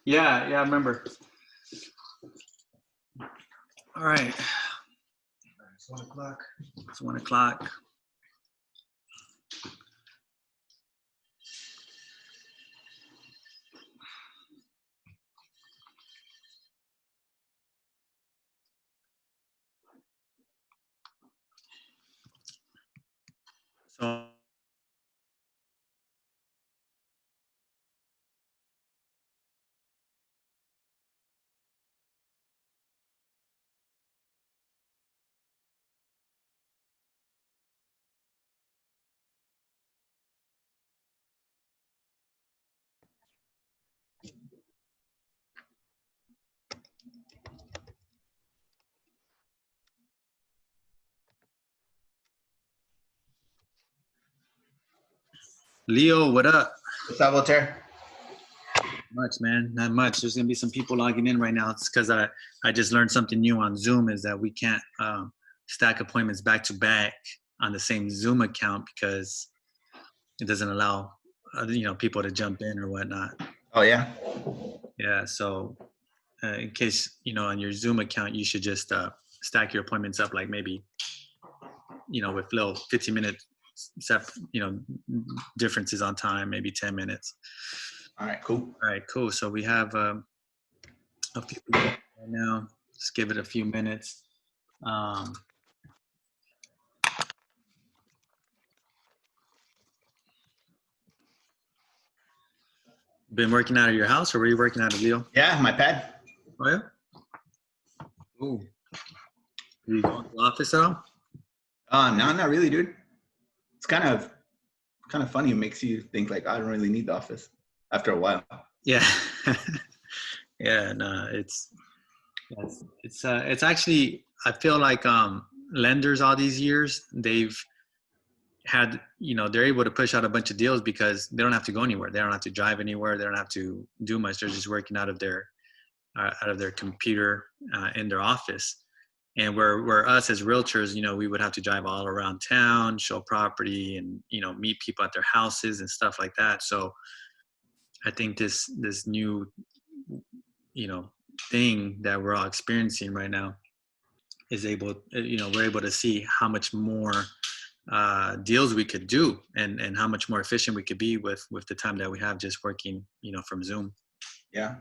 Yeah, I remember. All right. It's 1 o'clock. It's 1 o'clock. So Leo, what up? What's up, Voltaire? Much, man. Not much. There's gonna be some people logging in right now. It's because I just learned something new on Zoom is that we can't stack appointments back to back on the same Zoom account because it doesn't allow people to jump in or whatnot. Oh, yeah? Yeah. So in case on your Zoom account, you should just stack your appointments up like maybe with little 15-minute differences on time, maybe 10 minutes. All right, cool. All right, cool. So we have a few people right now. Just give it a few minutes. Been working out of your house, or were you working out of Leo? Yeah, my pad. Oh yeah. Ooh. Do you go to the office at all? No, not really, dude. It's kind of funny. It makes you think like I don't really need the office after a while. Yeah. Yeah. No, it's actually, I feel like lenders all these years they've had they're able to push out a bunch of deals because they don't have to go anywhere. They don't have to drive anywhere. They don't have to do much. They're just working out of their computer in their office. And where us as realtors, we would have to drive all around town, show property, and meet people at their houses and stuff like that. So I think this new thing that we're all experiencing right now is we're able to see how much more deals we could do and how much more efficient we could be with the time that we have just working from Zoom. Yeah.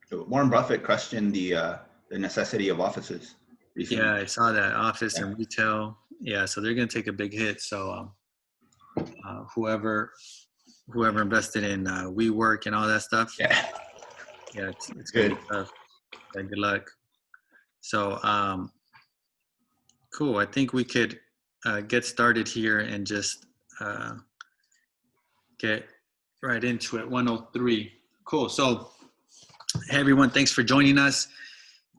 So Warren Buffett questioned the necessity of offices recently. Yeah, I saw that office and retail. Yeah, so they're going to take a big hit. So whoever invested in WeWork and all that stuff. Yeah, it's going to be tough. Yeah, good luck. So cool. I think we could get started here and just get right into it. 103. Cool. So hey everyone, thanks for joining us.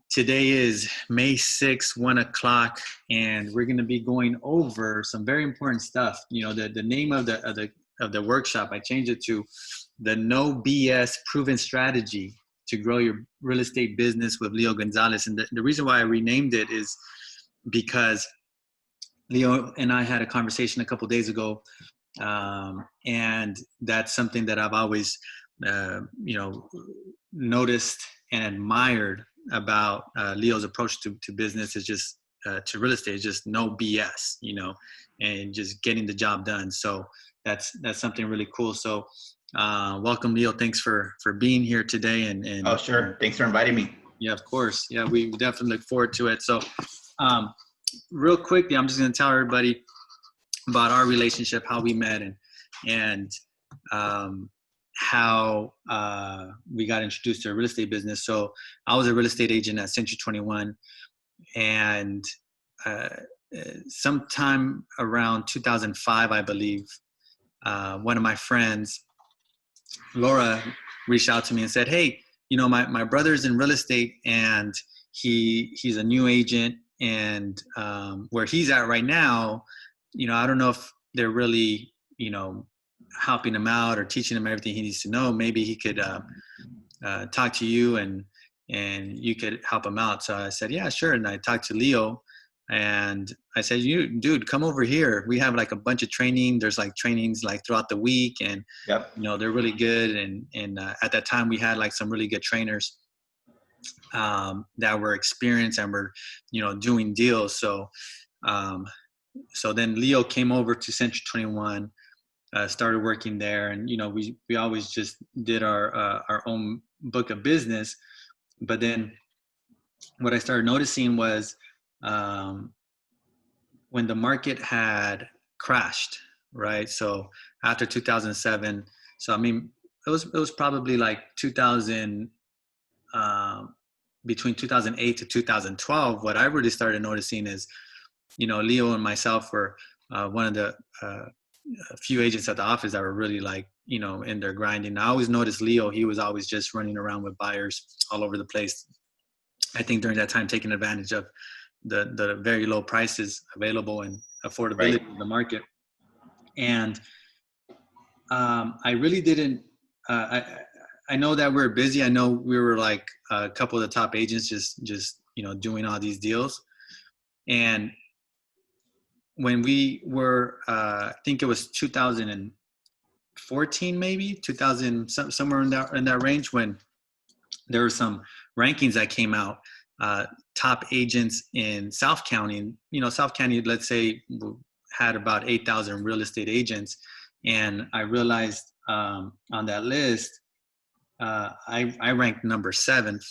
Today is May 6th, 1 o'clock, and we're going to be going over some very important stuff. The name of the workshop, I changed it to the No BS Proven Strategy to Grow Your Real Estate Business with Leo Gonzalez. And the reason why I renamed it is because Leo and I had a conversation a couple days ago, and that's something that I've always, noticed and admired about Leo's approach to business is just to real estate is just no BS, and just getting the job done. So that's something really cool. So welcome, Leo. Thanks for being here today. And oh, sure. Thanks for inviting me. Yeah, of course. Yeah, we definitely look forward to it. So real quickly, I'm just going to tell everybody about our relationship, how we met, and how we got introduced to a real estate business. So I was a real estate agent at Century 21, and sometime around 2005, I believe, one of my friends, Laura, reached out to me and said, hey, my brother's in real estate, and he's a new agent, and where he's at right now, I don't know if they're really, helping him out or teaching him everything he needs to know. Maybe he could talk to you and you could help him out. So I said, yeah, sure. And I talked to Leo, And I said, dude, come over here. We have like a bunch of training. There's like trainings like throughout the week, and Yep. they're really good. And at that time we had like some really good trainers that were experienced and were, doing deals. So, so then Leo came over to Century 21, started working there, and we always just did our own book of business. But then what I started noticing was when the market had crashed, right? So after 2007, so I mean, it was probably like 2000, between 2008 to 2012. What I really started noticing is, Leo and myself were one of the few agents at the office that were really like, in their grinding. I always noticed Leo, he was always just running around with buyers all over the place. I think during that time, taking advantage of the very low prices available and affordability in the market. And I really didn't, I know that we're busy. I know we were like a couple of the top agents just doing all these deals. And when we were, I think it was 2014, maybe 2000, somewhere in that range, when there were some rankings that came out, top agents in South County. South County, let's say, had about 8,000 real estate agents. And I realized on that list, I ranked number 7th,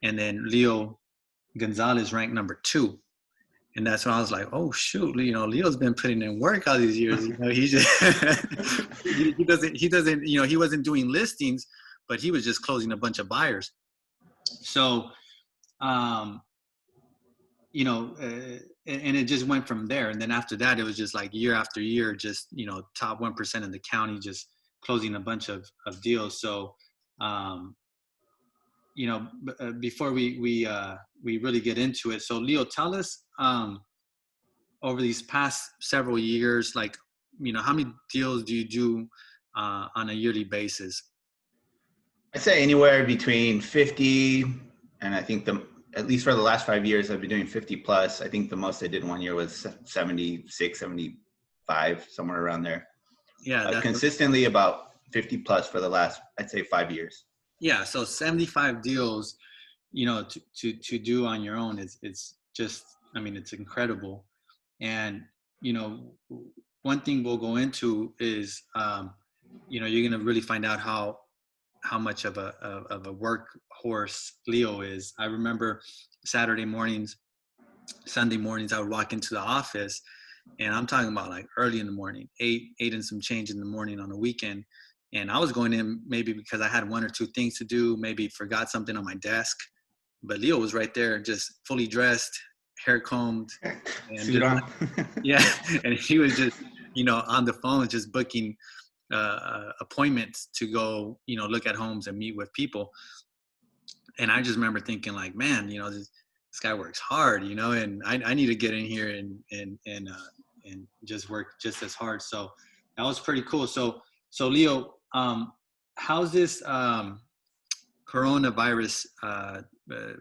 and then Leo Gonzalez ranked number 2. And that's when I was like, oh shoot, Leo's been putting in work all these years. He just he doesn't, he wasn't doing listings, but he was just closing a bunch of buyers. So, and it just went from there. And then after that, it was just like year after year, just, top 1% in the county, just closing a bunch of deals. So, before we really get into it. So Leo, tell us, over these past several years, like, how many deals do you do on a yearly basis? I'd say anywhere between 50, and I think at least for the last 5 years, I've been doing 50 plus. I think the most I did one year was 76, 75, somewhere around there. Yeah. Consistently about 50 plus for the last, I'd say, 5 years. Yeah. So 75 deals, to do on your own it's just, I mean, it's incredible. And, one thing we'll go into is, you're going to really find out how much of a workhorse Leo is. I remember Saturday mornings, Sunday mornings, I would walk into the office, and I'm talking about like early in the morning, 8 and some change in the morning on a weekend. And I was going in maybe because I had 1 or 2 things to do, maybe forgot something on my desk, but Leo was right there, just fully dressed, hair combed, and suit on. Yeah. And he was just, on the phone, just booking appointments to go, look at homes and meet with people. And I just remember thinking like, man, this guy works hard, and I need to get in here and just work just as hard. So that was pretty cool. So Leo, how's this coronavirus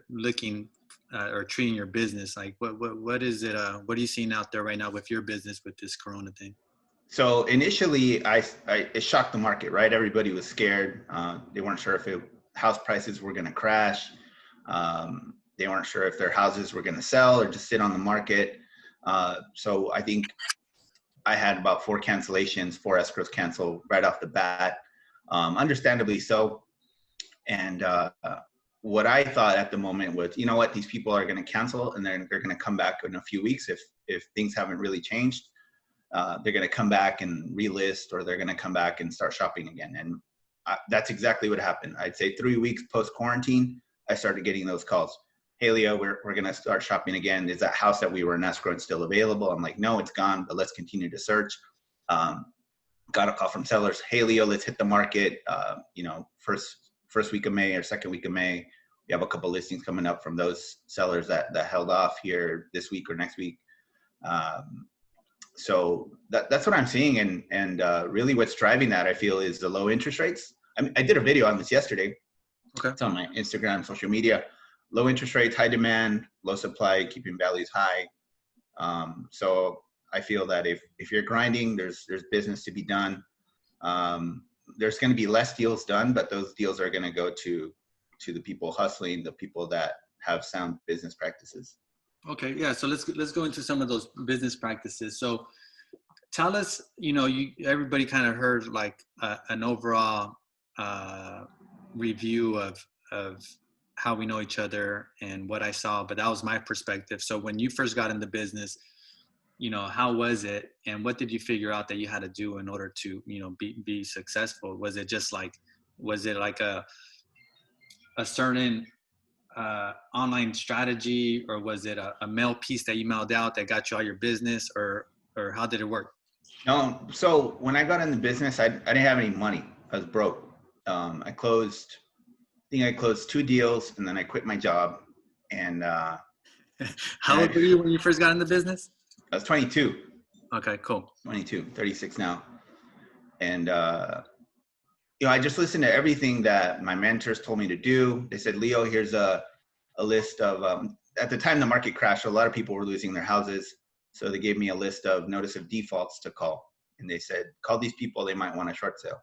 looking or treating your business? Like what is it? What are you seeing out there right now with your business with this corona thing? So initially, it shocked the market, right? Everybody was scared. They weren't sure if house prices were going to crash. They weren't sure if their houses were going to sell or just sit on the market. So I think I had about 4 cancellations, 4 escrows cancel right off the bat, understandably so. And what I thought at the moment was, these people are going to cancel, and they're going to come back in a few weeks if things haven't really changed. They're going to come back and relist, or they're going to come back and start shopping again. And that's exactly what happened. I'd say 3 weeks post-quarantine, I started getting those calls. Hey, Leo, we're going to start shopping again. Is that house that we were in escrow still available? I'm like, no, it's gone, but let's continue to search. Got a call from sellers. Hey, Leo, let's hit the market. First week of May or second week of May. We have a couple listings coming up from those sellers that held off here this week or next week. So that's what I'm seeing. And really what's driving that, I feel, is the low interest rates. I did a video on this yesterday. Okay. It's on my Instagram, social media. Low interest rates, high demand, low supply, keeping values high. So I feel that if you're grinding, there's business to be done. There's going to be less deals done, but those deals are going to go to the people hustling, the people that have sound business practices. Okay, yeah. So let's go into some of those business practices. So tell us, everybody kind of heard like an overall review of how we know each other and what I saw, but that was my perspective. So when you first got into business, how was it, and what did you figure out that you had to do in order to, be successful? Was it like a certain online strategy, or was it a mail piece that you mailed out that got you all your business, or how did it work? No, so when I got in the business, I didn't have any money. I was broke. I closed 2 deals, and then I quit my job. And How old were you when you first got in the business? I was 22. Okay, cool. 22, 36 now. And I just listened to everything that my mentors told me to do. They said, Leo, here's a list of, at the time the market crashed, a lot of people were losing their houses. So they gave me a list of notice of defaults to call. And they said, call these people, they might want a short sale.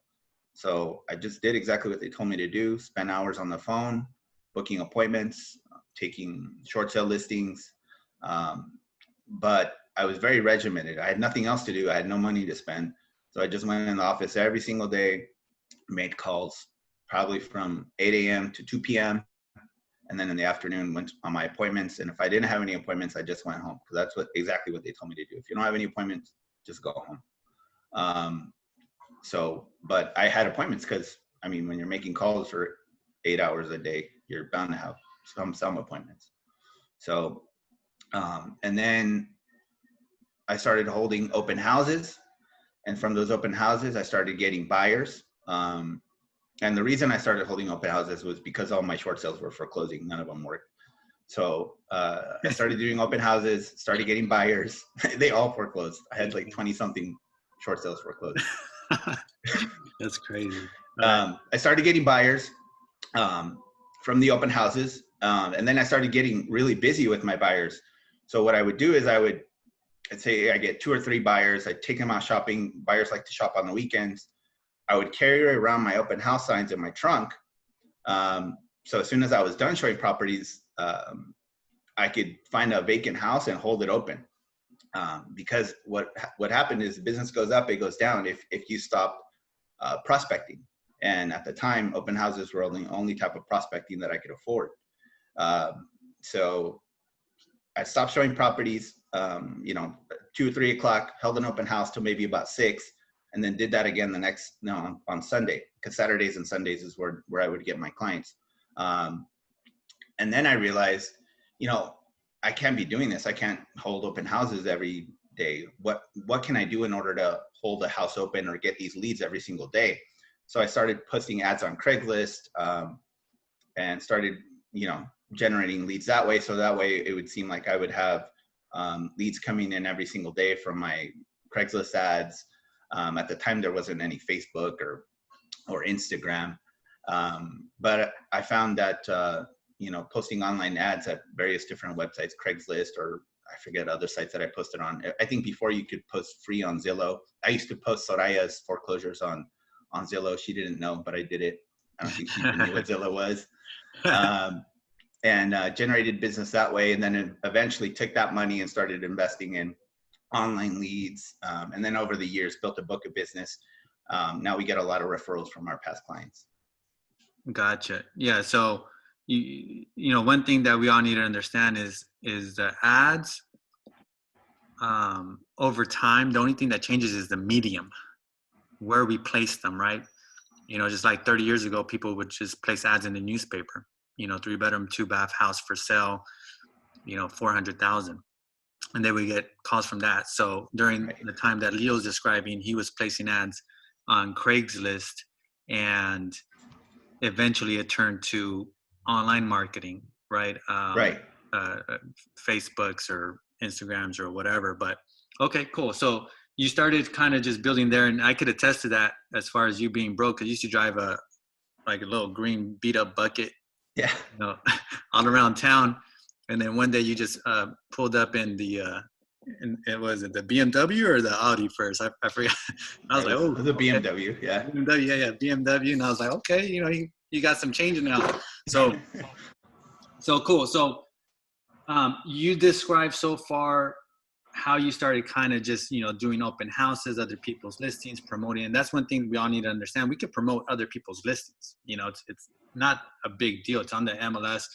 So I just did exactly what they told me to do, spend hours on the phone, booking appointments, taking short sale listings. But I was very regimented. I had nothing else to do. I had no money to spend. So I just went in the office every single day, made calls, probably from 8 a.m. to 2 p.m. And then in the afternoon, went on my appointments. And if I didn't have any appointments, I just went home, because that's exactly what they told me to do. If you don't have any appointments, just go home. But I had appointments because, when you're making calls for 8 hours a day, you're bound to have some appointments. So, and then I started holding open houses. And from those open houses, I started getting buyers. And the reason I started holding open houses was because all my short sales were for closing. None of them worked. So I started doing open houses, started getting buyers. They all foreclosed. I had like 20 something short sales foreclosed. That's crazy. I started getting buyers from the open houses. And then I started getting really busy with my buyers. So what I would do is I'd say I get 2 or 3 buyers. I'd take them out shopping. Buyers like to shop on the weekends. I would carry around my open house signs in my trunk. So as soon as I was done showing properties, I could find a vacant house and hold it open. Because what happened is business goes up, it goes down if you stop prospecting. And at the time, open houses were the only type of prospecting that I could afford. So I stopped showing properties, 2 or 3 o'clock, held an open house till maybe about 6, and then did that again on Sunday, because Saturdays and Sundays is where I would get my clients. And then I realized, I can't be doing this. I can't hold open houses every day. What can I do in order to hold a house open or get these leads every single day? So I started posting ads on Craigslist, and started, generating leads that way. So that way it would seem like I would have leads coming in every single day from my Craigslist ads. At the time, there wasn't any Facebook or Instagram. But I found that, posting online ads at various different websites, Craigslist, or I forget other sites that I posted on. I think before you could post free on Zillow. I used to post Soraya's foreclosures on Zillow. She didn't know, but I did it. I don't think she even knew what Zillow was. And generated business that way. And then eventually took that money and started investing in online leads. And then over the years, built a book of business. Now we get a lot of referrals from our past clients. Gotcha. Yeah. So, one thing that we all need to understand is the ads, over time, the only thing that changes is the medium, where we place them, right? Just like 30 years ago, people would just place ads in the newspaper, 3-bedroom, 2-bath house for sale, 400,000. And they would get calls from that. So during the time that Leo's describing, he was placing ads on Craigslist, and eventually it turned to online marketing, right? Facebooks or Instagrams or whatever. But okay, cool. So you started kind of just building there, and I could attest to that as far as you being broke. Cause you used to drive a little green beat up bucket, all around town. And then one day you just pulled up in the And it was it the BMW or the Audi first? I forgot. I was like, oh, the okay. BMW, yeah. BMW, yeah, BMW. And I was like, okay, you got some change now. So cool. So you described so far how you started kind of just, doing open houses, other people's listings, promoting. And that's one thing we all need to understand. We could promote other people's listings. It's not a big deal. It's on the MLS.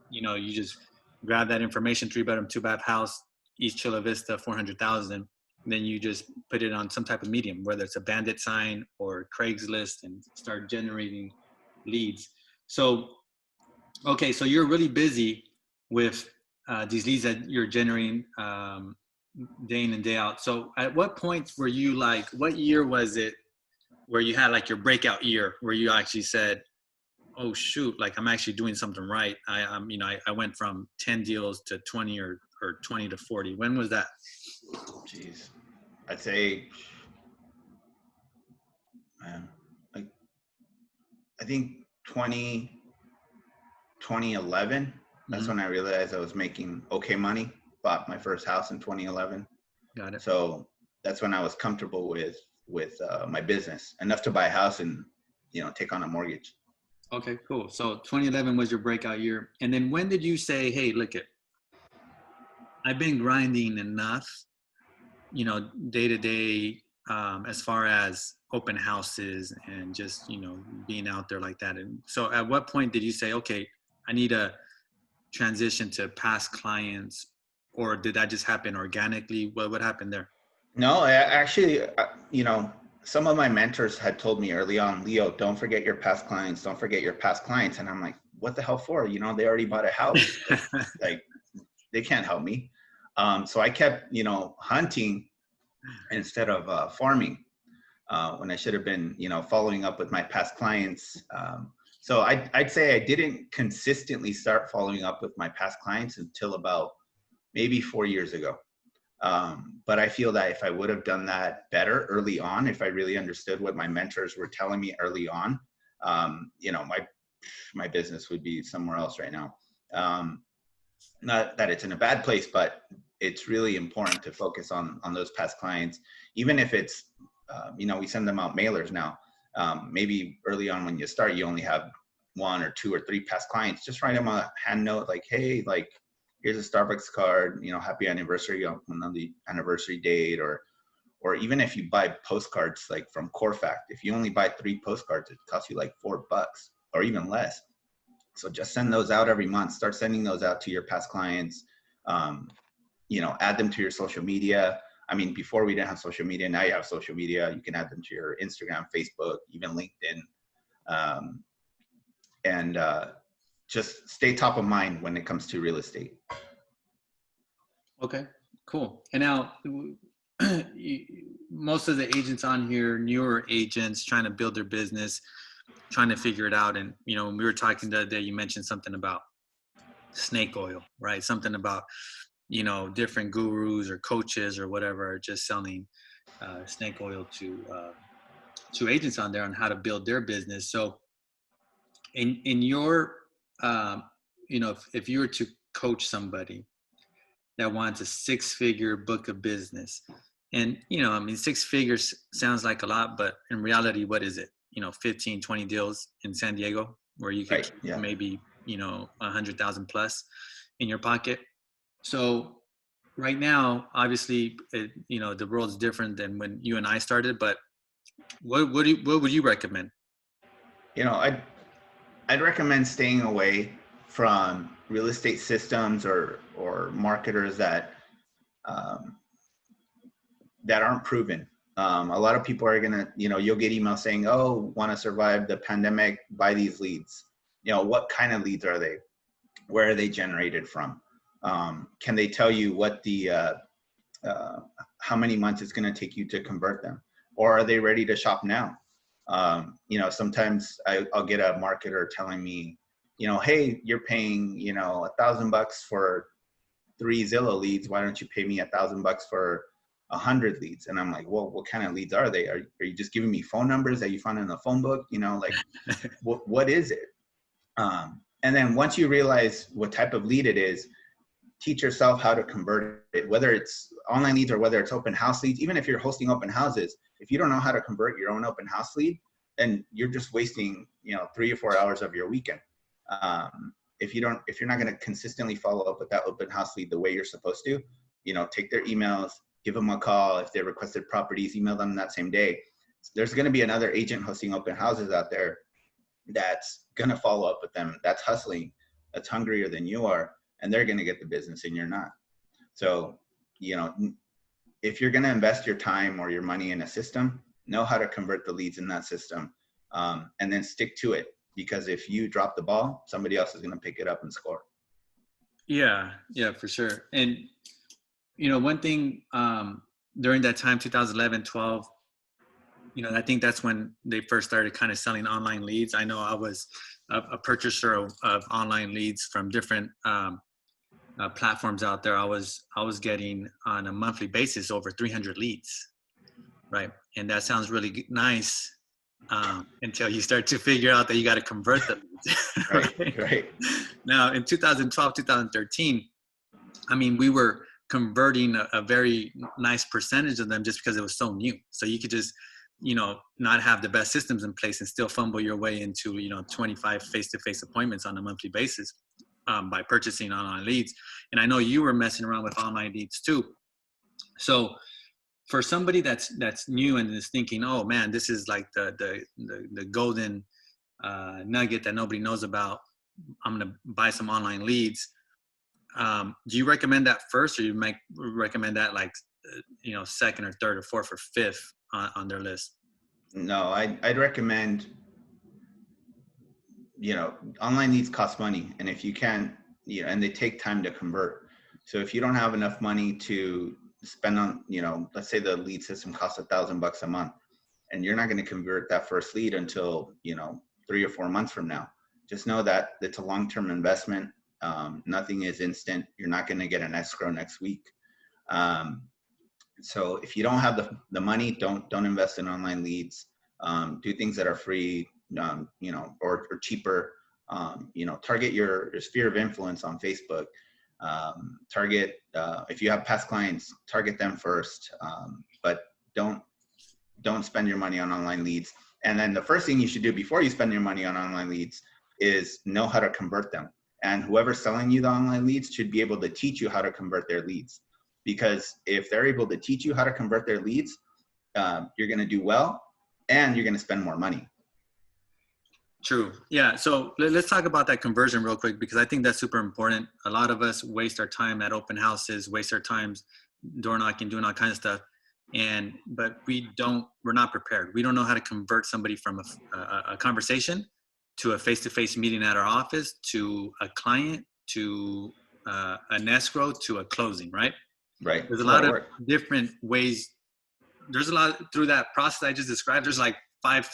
You just grab that information, 3-bedroom, 2-bath house, East Chula Vista, 400,000. Then you just put it on some type of medium, whether it's a bandit sign or Craigslist, and start generating leads. So, okay, so you're really busy with these leads that you're generating day in and day out. So at what point were you like, what year was it where you had like your breakout year where you actually said, oh shoot, like I'm actually doing something right. I went from 10 deals to 20 or 20 to 40. When was that? Jeez, I'd say, man, like, I think 2011, that's when I realized I was making okay money. Bought my first house in 2011. Got it. So that's when I was comfortable with my business, enough to buy a house and, take on a mortgage. Okay, cool. So 2011 was your breakout year. And then when did you say, hey, look it, I've been grinding enough, day to day, as far as open houses and just, being out there like that. And so at what point did you say, okay, I need to transition to past clients, or did that just happen organically? What happened there? No, actually, some of my mentors had told me early on, Leo, don't forget your past clients. Don't forget your past clients. And I'm like, what the hell for? They already bought a house. Like, they can't help me. So I kept, hunting instead of farming, when I should have been, following up with my past clients. So I'd say I didn't consistently start following up with my past clients until about maybe 4 years ago. But I feel that if I would have done that better early on, if I really understood what my mentors were telling me early on, my business would be somewhere else right now. Not that it's in a bad place, but it's really important to focus on those past clients, even if it's, we send them out mailers now. Maybe early on when you start, you only have 1 or 2 or 3 past clients. Just write them a hand note like, hey, like, here's a Starbucks card, happy anniversary on the anniversary date, or even if you buy postcards like from Corfact, if you only buy 3 postcards, it costs you like $4 or even less. So just send those out every month. Start sending those out to your past clients. Add them to your social media. I mean, before we didn't have social media. Now you have social media. You can add them to your Instagram, Facebook, even LinkedIn. Just stay top of mind when it comes to real estate. Okay, cool. And now most of the agents on here, newer agents trying to build their business, trying to figure it out. And, when we were talking the other day, you mentioned something about snake oil, right? Something about, different gurus or coaches or whatever are just selling snake oil to agents on there on how to build their business. So in your, if you were to coach somebody that wants a 6-figure book of business, and, 6 figures sounds like a lot, but in reality, what is it? 15, 20 deals in San Diego where you could keep maybe, 100,000 plus in your pocket. So right now, obviously, the world's different than when you and I started, but what would you recommend? I'd recommend staying away from real estate systems or marketers that aren't proven. A lot of people are gonna, you'll get emails saying, "Oh, want to survive the pandemic? Buy these leads." What kind of leads are they? Where are they generated from? Can they tell you what the how many months it's going to take you to convert them, or are they ready to shop now? Sometimes I'll get a marketer telling me, hey, you're paying, $1,000 for 3 Zillow leads. Why don't you pay me $1,000 for 100 leads? And I'm like, well, what kind of leads are they? Are you just giving me phone numbers that you found in the phone book? What is it? And then once you realize what type of lead it is, teach yourself how to convert it, whether it's online leads or whether it's open house leads. Even if you're hosting open houses, if you don't know how to convert your own open house lead, then you're just wasting, 3 or 4 hours of your weekend. If you're not going to consistently follow up with that open house lead the way you're supposed to, take their emails, give them a call. If they requested properties, email them that same day. There's going to be another agent hosting open houses out there that's going to follow up with them, that's hustling, that's hungrier than you are, and they're going to get the business and you're not. So, if you're going to invest your time or your money in a system, know how to convert the leads in that system, and then stick to it. Because if you drop the ball, somebody else is going to pick it up and score. Yeah, for sure. And, one thing during that time, 2011, 12, I think that's when they first started kind of selling online leads. I know I was a purchaser of online leads from different platforms out there. I was getting on a monthly basis over 300 leads, right? And that sounds really nice until you start to figure out that you got to convert them. Right. Now, in 2012, 2013, we were converting a very nice percentage of them just because it was so new. So you could just, not have the best systems in place and still fumble your way into, 25 face-to-face appointments on a monthly basis by purchasing online leads. And I know you were messing around with online leads too. So for somebody that's new and is thinking, oh man, this is like the golden nugget that nobody knows about, I'm going to buy some online leads. Do you recommend that first, or you might recommend that like, second or third or fourth or fifth on their list? No, I'd recommend, online leads cost money. And if you can, and they take time to convert. So if you don't have enough money to spend on, let's say the lead system costs $1,000 a month, and you're not going to convert that first lead until, 3 or 4 months from now. Just know that it's a long-term investment. Nothing is instant. You're not going to get an escrow next week. So if you don't have the money, don't invest in online leads. Do things that are free, or cheaper. Target your sphere of influence on Facebook. Target, if you have past clients, target them first. But don't spend your money on online leads. And then the first thing you should do before you spend your money on online leads is know how to convert them. And whoever's selling you the online leads should be able to teach you how to convert their leads. Because if they're able to teach you how to convert their leads, you're going to do well, and you're going to spend more money. True. Yeah. So let's talk about that conversion real quick, because I think that's super important. A lot of us waste our time at open houses, waste our times door knocking, doing all kinds of stuff. But we're not prepared. We don't know how to convert somebody from a conversation to a face-to-face meeting at our office, to a client, to an escrow, to a closing, right? Right. There's a lot of different ways. There's a lot through that process I just described. There's like 5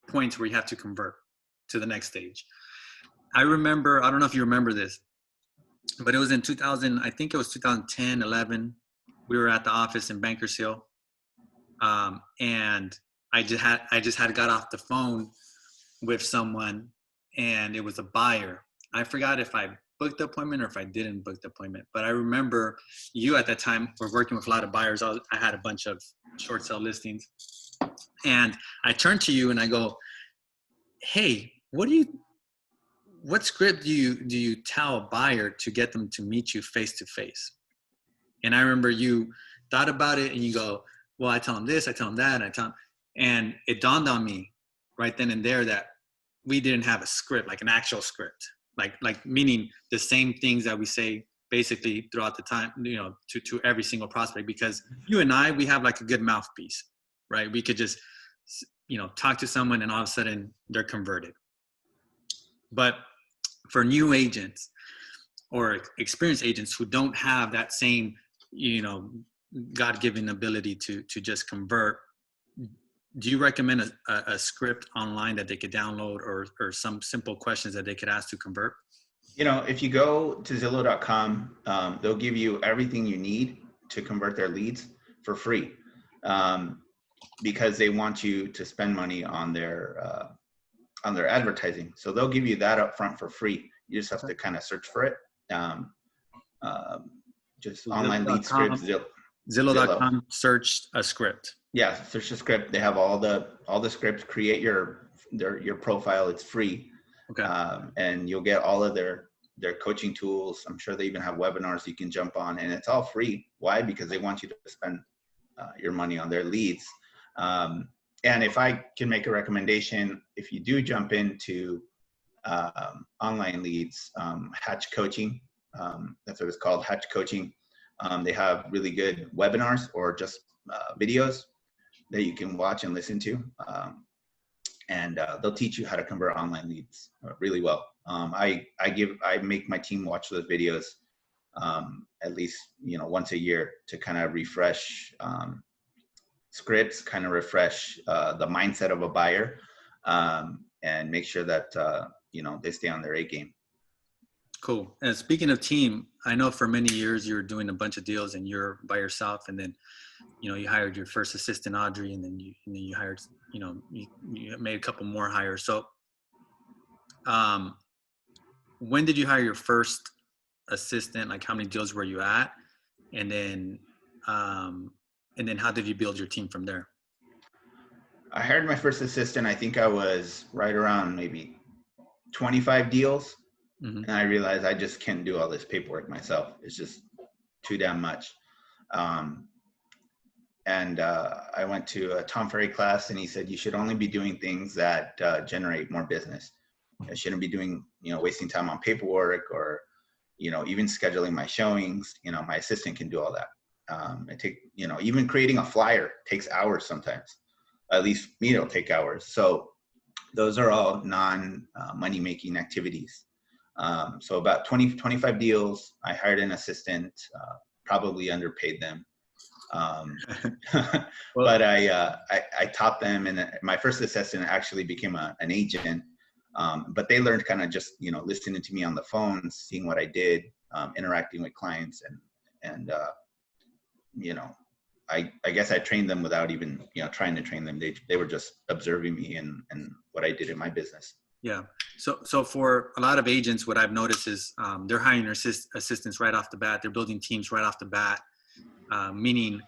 points where you have to convert to the next stage. I remember, I don't know if you remember this, but it was in 2000, I think it was 2010, 11. We were at the office in Bankers Hill. And I just had got off the phone with someone, and it was a buyer. I forgot if I booked the appointment or if I didn't book the appointment, but I remember you at that time were working with a lot of buyers. I had a bunch of short sale listings, and I turned to you and I go, hey, what script do you tell a buyer to get them to meet you face to face? And I remember you thought about it and you go, well, I tell them this, I tell them that, and it dawned on me right then and there that we didn't have a script, like an actual script, like meaning the same things that we say basically throughout the time, to every single prospect, because you and I, we have like a good mouthpiece, right? We could just, talk to someone and all of a sudden they're converted. But for new agents or experienced agents who don't have that same, God-given ability to just convert, do you recommend a script online that they could download, or some simple questions that they could ask to convert? If you go to Zillow.com, they'll give you everything you need to convert their leads for free, because they want you to spend money on their advertising. So they'll give you that up front for free. You just have to kind of search for it. just So online lead scripts. Zillow. Zillow.com searched a script. Yeah, search the script. They have all the scripts. Create your profile. It's free, Okay. and you'll get all of their coaching tools. I'm sure they even have webinars you can jump on, and it's all free. Why? Because they want you to spend your money on their leads. And if I can make a recommendation, if you do jump into online leads, Hatch Coaching, that's what it's called, Hatch Coaching. They have really good webinars or just videos that you can watch and listen to. And they'll teach you how to convert online leads really well. I make my team watch those videos at least once a year to kind of refresh scripts, kind of refresh the mindset of a buyer, and make sure that they stay on their A game. Cool. And speaking of team, I know for many years you were doing a bunch of deals and you're by yourself, and then you hired your first assistant, Audrey, and then you hired, you made a couple more hires. So when did you hire your first assistant? Like, how many deals were you at? And then how did you build your team from there? I hired my first assistant. I think I was right around maybe 25 deals. Mm-hmm. And I realized I just can't do all this paperwork myself. It's just too damn much. And I went to a Tom Ferry class, and he said, you should only be doing things that generate more business. I shouldn't be doing, wasting time on paperwork or, even scheduling my showings. My assistant can do all that. Even creating a flyer takes hours sometimes. At least me, it'll take hours. So those are all money making activities. So about 25 deals. I hired an assistant, probably underpaid them. But I taught them, and my first assistant actually became an agent. But they learned kind of just, listening to me on the phone, seeing what I did, interacting with clients, and I guess I trained them without even, trying to train them. They were just observing me and what I did in my business. Yeah. So for a lot of agents, what I've noticed is they're hiring assistants right off the bat. They're building teams right off the bat, meaning,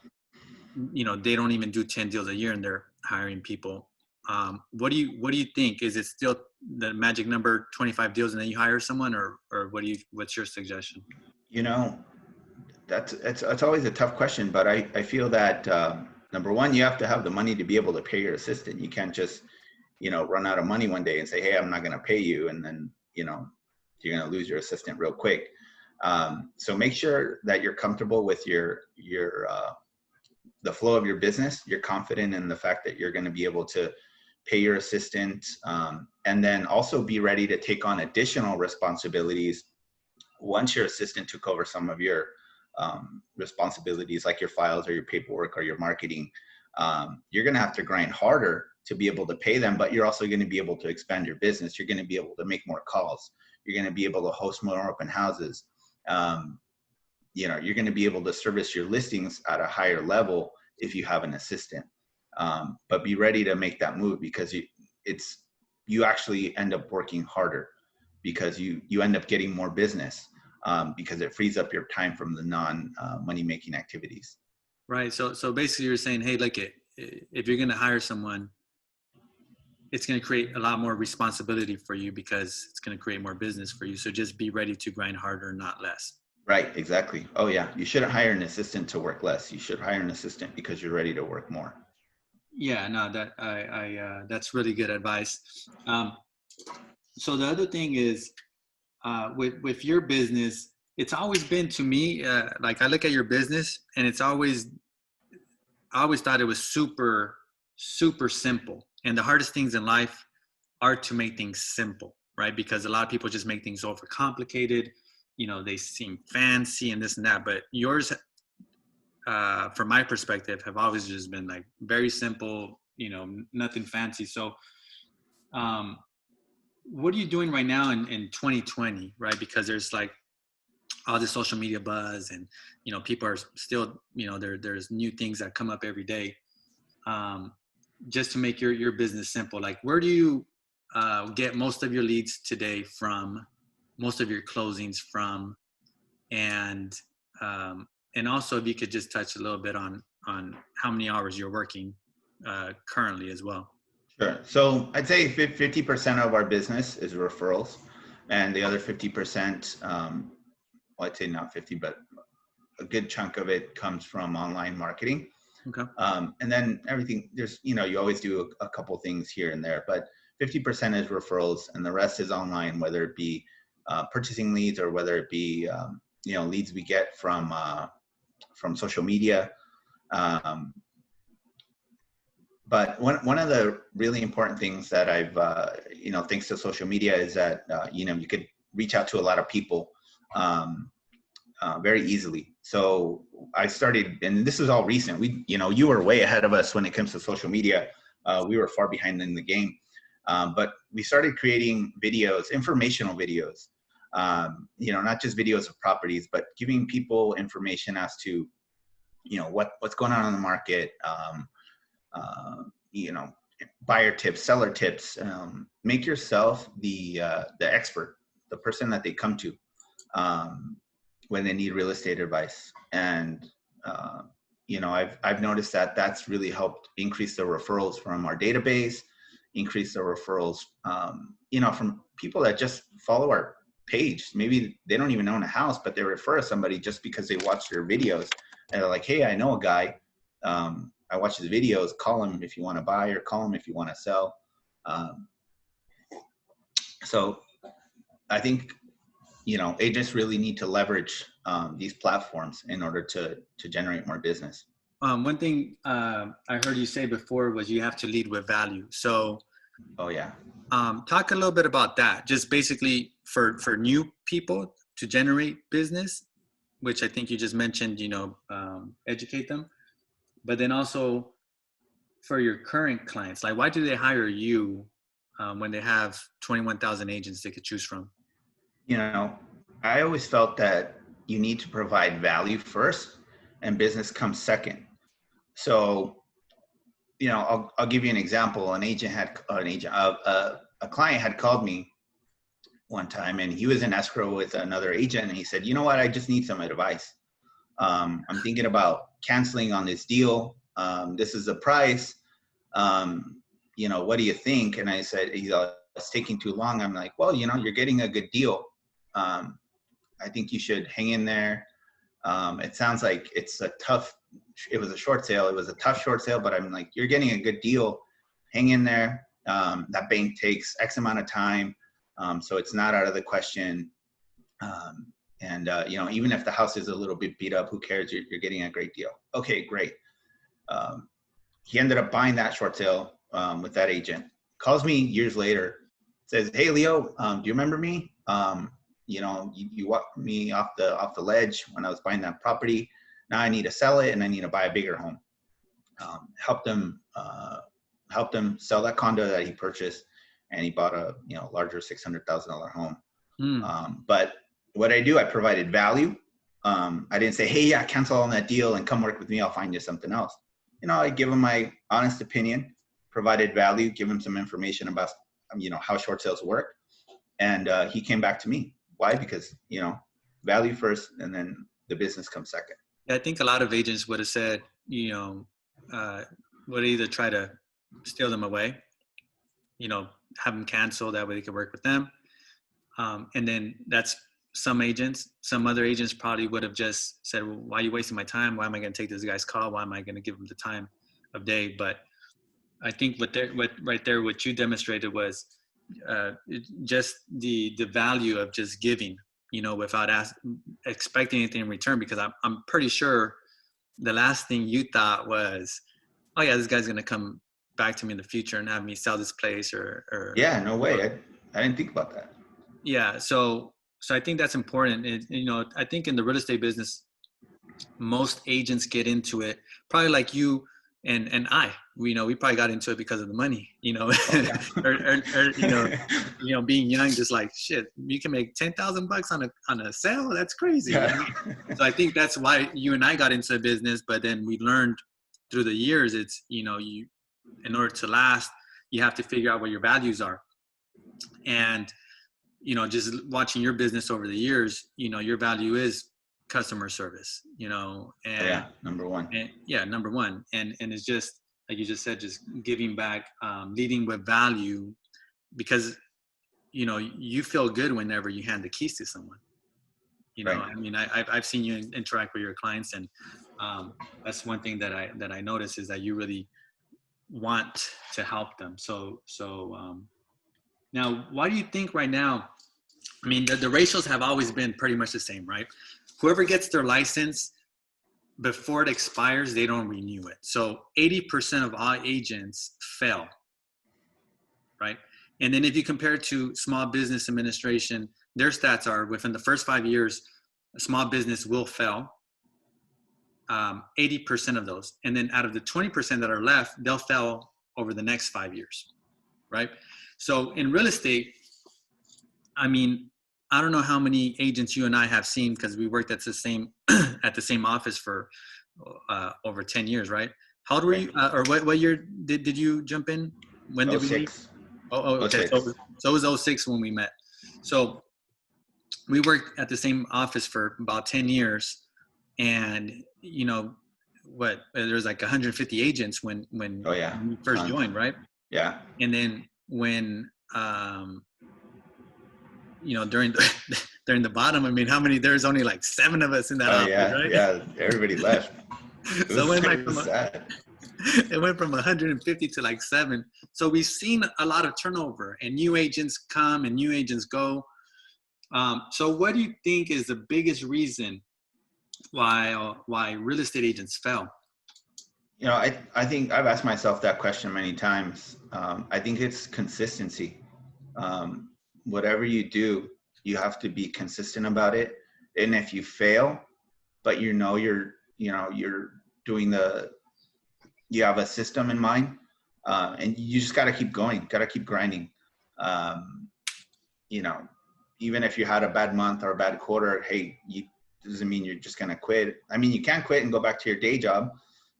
they don't even do 10 deals a year and they're hiring people. What do you think? Is it still the magic number, 25 deals, and then you hire someone, or what's your suggestion? It's always a tough question, but I feel that number one, you have to have the money to be able to pay your assistant. You can't just run out of money one day and say, hey, I'm not going to pay you, and then you're going to lose your assistant real quick. So make sure that you're comfortable with the flow of your business. You're confident in the fact that you're going to be able to pay your assistant, and then also be ready to take on additional responsibilities once your assistant took over some of your responsibilities, like your files or your paperwork or your marketing. You're going to have to grind harder to be able to pay them, but you're also going to be able to expand your business. You're going to be able to make more calls. You're going to be able to host more open houses. You're going to be able to service your listings at a higher level if you have an assistant. But be ready to make that move, because you actually end up working harder, because you end up getting more business, because it frees up your time from the money making activities. Right. So basically you're saying, hey, like if you're going to hire someone, it's going to create a lot more responsibility for you because it's going to create more business for you. So just be ready to grind harder, not less. Right. Exactly. Oh yeah. You shouldn't hire an assistant to work less. You should hire an assistant because you're ready to work more. Yeah, no, that's really good advice. So the other thing is, with your business, it's always been, to me, like I look at your business, and I always thought it was super, super simple. And the hardest things in life are to make things simple, right? Because a lot of people just make things overcomplicated. They seem fancy and this and that, but yours, from my perspective, have always just been like very simple, nothing fancy. So, what are you doing right now in 2020, right? Because there's like all the social media buzz, and, people are still, there's new things that come up every day. Just to make your business simple, like where do you get most of your leads today from, most of your closings from? and also if you could just touch a little bit on how many hours you're working currently as well. Sure. So I'd say 50% of our business is referrals, and the other 50%, well, I'd say not 50, but a good chunk of it comes from online marketing. Okay. And then everything, there's, you always do a couple things here and there, but 50% is referrals, and the rest is online, whether it be purchasing leads or whether it be, leads we get from social media. But one of the really important things that I've, thanks to social media, is that, you could reach out to a lot of people very easily. So I started, and this is all recent. You were way ahead of us when it comes to social media. We were far behind in the game. But we started creating videos, informational videos, not just videos of properties, but giving people information as to, what's going on in the market, buyer tips, seller tips. Make yourself the expert, the person that they come to when they need real estate advice. And I've noticed that that's really helped increase the referrals from our database, increase the referrals from people that just follow our page. Maybe they don't even own a house, but they refer somebody just because they watch your videos, and they're like, hey, I know a guy. I watch his videos. Call him if you want to buy, or call him if you want to sell. So I think, agents really need to leverage these platforms in order to generate more business. One thing I heard you say before was you have to lead with value. So, oh yeah. Talk a little bit about that. Just basically for new people to generate business, which I think you just mentioned, educate them. But then also for your current clients, like why do they hire you when they have 21,000 agents they could choose from? I always felt that you need to provide value first and business comes second. So, I'll give you an example. A client had called me one time, and he was in escrow with another agent, and he said, you know what, I just need some advice. I'm thinking about canceling on this deal. This is the price. What do you think? And I said, it's taking too long. I'm like, well, you're getting a good deal. I think you should hang in there. It sounds like it was a short sale. It was a tough short sale, but I'm like, you're getting a good deal. Hang in there. That bank takes X amount of time. So it's not out of the question. Even if the house is a little bit beat up, who cares? You're getting a great deal. Okay, great. He ended up buying that short sale with that agent. Calls me years later, says, hey, Leo, do you remember me? You walked me off the ledge when I was buying that property. Now I need to sell it and I need to buy a bigger home. Helped him sell that condo that he purchased, and he bought a larger $600,000 home. But what I do, I provided value. I didn't say, hey, yeah, cancel on that deal and come work with me. I'll find you something else. I give him my honest opinion, provided value, give him some information about how short sales work, and he came back to me. Why? Because value first, and then the business comes second. I think a lot of agents would have said, would either try to steal them away, have them cancel, that way they could work with them. And then that's some agents. Some other agents probably would have just said, well, why are you wasting my time? Why am I going to take this guy's call? Why am I going to give him the time of day? But I think what you demonstrated was just the value of just giving, without expecting anything in return. Because I'm pretty sure the last thing you thought was, oh yeah, this guy's going to come back to me in the future and have me sell this place or yeah, no way. I didn't think about that. Yeah. So I think that's important. I think in the real estate business, most agents get into it probably like you and I, we probably got into it because of the money, or being young, just like, shit, you can make $10,000 on a sale. That's crazy. Yeah. So I think that's why you and I got into the business, but then we learned through the years, it's, you, in order to last, you have to figure out what your values are. And, just watching your business over the years, your value is customer service, you know, and, Yeah, number one. and yeah, number one. And it's just, like you just said, just giving back, leading with value, because, you know, you feel good whenever you hand the keys to someone. You know, Right. I mean, I've seen you interact with your clients, and that's one thing that I notice is that you really want to help them. So now, why do you think right now? I mean, the ratios have always been pretty much the same, right? Whoever gets their license before it expires, they don't renew it. So 80% of all agents fail, right? And then if you compare it to Small Business Administration, their stats are within the first 5 years, a small business will fail. 80% of those. And then out of the 20% that are left, they'll fail over the next 5 years, right? So in real estate, I mean, I don't know how many agents you and I have seen, because we worked at the same at the same office for over 10 years, right? How old were you, or what year did you jump in? When did we meet? 06. Okay. 06. So it was 06 when we met. So we worked at the same office for about 10 years, and you know what? There's like 150 agents when Oh yeah. we first joined, right? Yeah. And then when you know, during the during the bottom, I mean, how many? There's only like 7 of us in that Oh office, yeah. right? Yeah. Everybody left. So It was sad. it went from 150 to like 7. So we've seen a lot of turnover, and new agents come and new agents go. So what do you think is the biggest reason why real estate agents fail? You know, I think I've asked myself that question many times. I think it's consistency. Whatever you do, you have to be consistent about it. And if you fail, but you know you're doing you have a system in mind, and you just got to keep going, got to keep grinding. You know, even if you had a bad month or a bad quarter, hey, doesn't mean you're just gonna quit. I mean, you can quit and go back to your day job,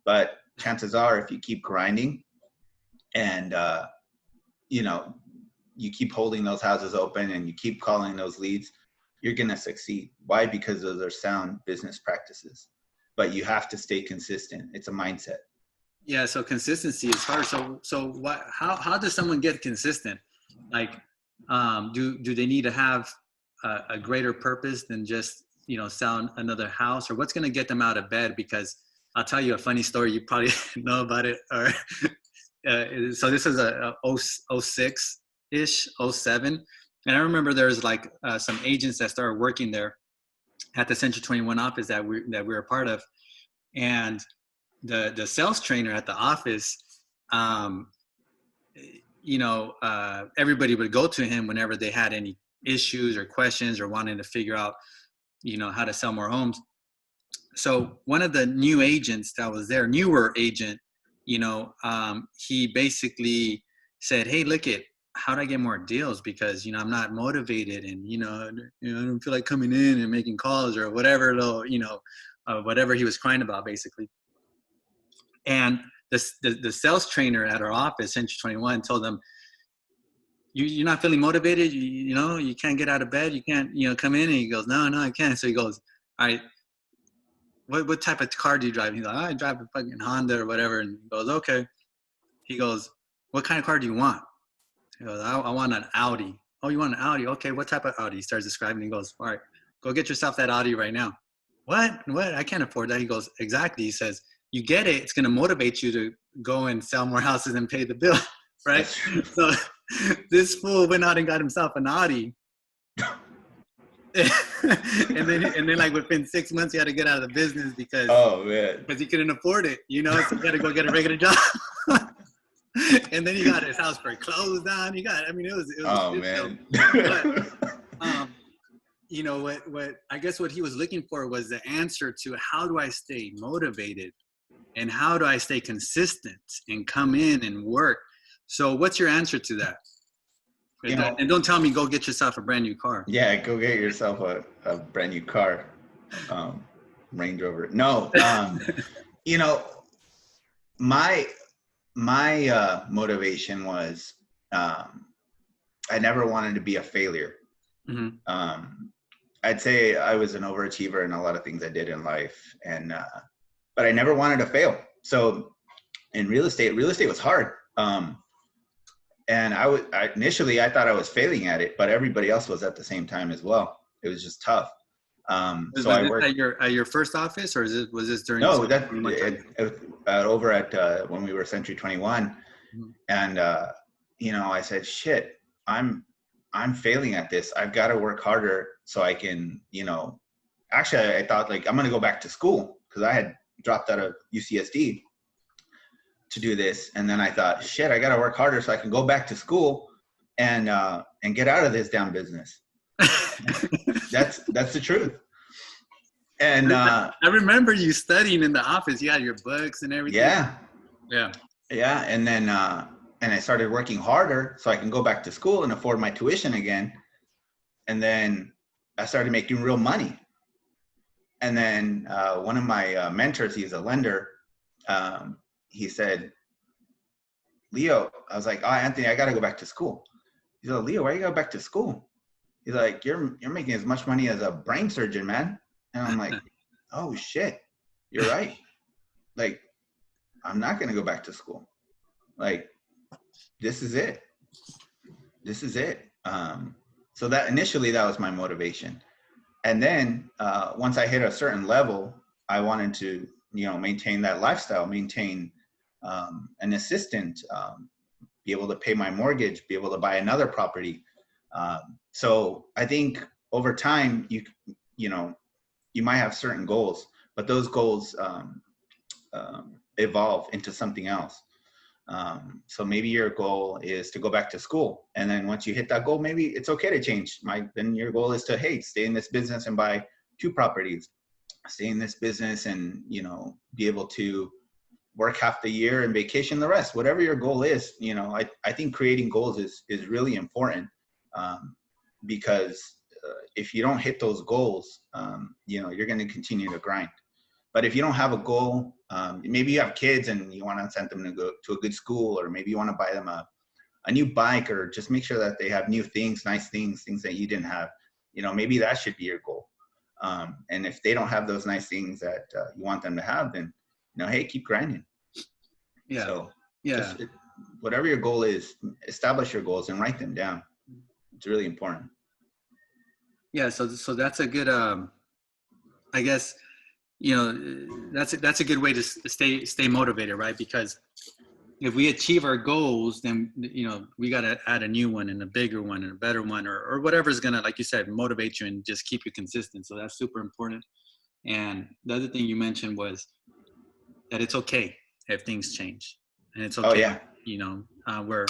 but chances are, if you keep grinding and you know, you keep holding those houses open and you keep calling those leads, you're gonna succeed. Why? Because those are sound business practices. But you have to stay consistent. It's a mindset. Yeah, so consistency is hard. So what? How does someone get consistent? Like, do they need to have a greater purpose than just, you know, sell another house, or what's going to get them out of bed? Because I'll tell you a funny story. You probably know about it. Or so this is a 06 ish, 07, and I remember there was like some agents that started working there at the Century 21 office that we were a part of, and the sales trainer at the office, you know, everybody would go to him whenever they had any issues or questions or wanting to figure out, you know, how to sell more homes. So one of the new agents that was there, newer agent, you know, he basically said, "Hey, look at, how do I get more deals? Because, you know, I'm not motivated, and, you know, I don't feel like coming in and making calls," or whatever, you know, whatever he was crying about, basically. And the sales trainer at our office, Century 21, told them, you're not feeling motivated? You know, you can't get out of bed? You can't, you know, come in? And he goes, no, I can't. So he goes, all right, what type of car do you drive? He's like, I drive a fucking Honda or whatever. And he goes, okay. He goes, what kind of car do you want? He goes, I want an Audi. Oh, you want an Audi? Okay, what type of Audi? He starts describing. He goes, all right, go get yourself that Audi right now. What? I can't afford that. He goes, exactly. He says, you get it, it's going to motivate you to go and sell more houses and pay the bill, right? So this fool went out and got himself an Audi. and then like within 6 months, he had to get out of the business because he couldn't afford it, you know, so he had to go get a regular job. And then he got his house foreclosed on. I mean, it was man. But, you know, what I guess what he was looking for was the answer to, how do I stay motivated and how do I stay consistent and come in and work? So what's your answer to that? You know, and don't tell me go get yourself a brand new car. Yeah, go get yourself a brand new car, Range Rover. No, you know, my motivation was, I never wanted to be a failure. Mm-hmm. I'd say I was an overachiever in a lot of things I did in life, and but I never wanted to fail. So in real estate was hard. And initially I thought I was failing at it, but everybody else was at the same time as well. It was just tough. Was So I this worked. at your first office, or was this during No, over at when we were Century 21, Mhm. and I said, shit, I'm failing at this. I've got to work harder so I can, actually I thought like I'm going to go back to school because I had dropped out of UCSD to do this. And then I thought, shit, I got to work harder so I can go back to school and get out of this damn business. That's the truth. And I remember you studying in the office. You had your books and everything. yeah. And then and I started working harder so I can go back to school and afford my tuition again. And then I started making real money. And then one of my mentors, he's a lender, he said, Leo, I was like, oh, Anthony, I got to go back to school. He's like, Leo, why you go back to school? He's like, you're making as much money as a brain surgeon, man. And I'm like, oh shit, you're right. Like, I'm not going to go back to school. Like, this is it. So that initially that was my motivation. And then once I hit a certain level, I wanted to, maintain that lifestyle, maintain an assistant, be able to pay my mortgage, be able to buy another property. So I think over time, you might have certain goals, but those goals evolve into something else. So maybe your goal is to go back to school. And then once you hit that goal, maybe it's okay to change. Then your goal is to, hey, stay in this business and buy 2 properties, stay in this business and, be able to work half the year and vacation the rest. Whatever your goal is, I think creating goals is really important because if you don't hit those goals, you're going to continue to grind. But if you don't have a goal, maybe you have kids and you want to send them to go to a good school, or maybe you want to buy them a new bike, or just make sure that they have new things, nice things that you didn't have. Maybe that should be your goal. And if they don't have those nice things that you want them to have, then, hey, keep grinding. Yeah. So yeah. Whatever your goal is, establish your goals and write them down. It's really important. Yeah. So that's a good, I guess, that's a good way to stay motivated, right? Because if we achieve our goals, then we got to add a new one and a bigger one and a better one, or whatever's gonna, like you said, motivate you and just keep you consistent. So that's super important. And the other thing you mentioned was that it's okay if things change, and it's okay. Oh, yeah. Where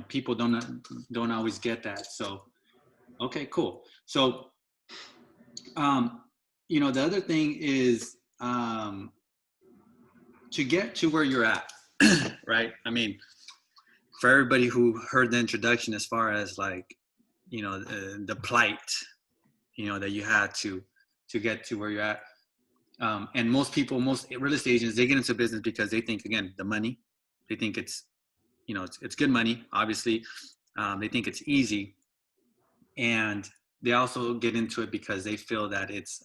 people don't always get that. So okay, cool. So the other thing is to get to where you're at, right? I mean, for everybody who heard the introduction, as far as like, the plight, that you had to get to where you're at. And most real estate agents, they get into business because they think, again, the money, they think it's good money. Obviously, they think it's easy. And they also get into it because they feel that it's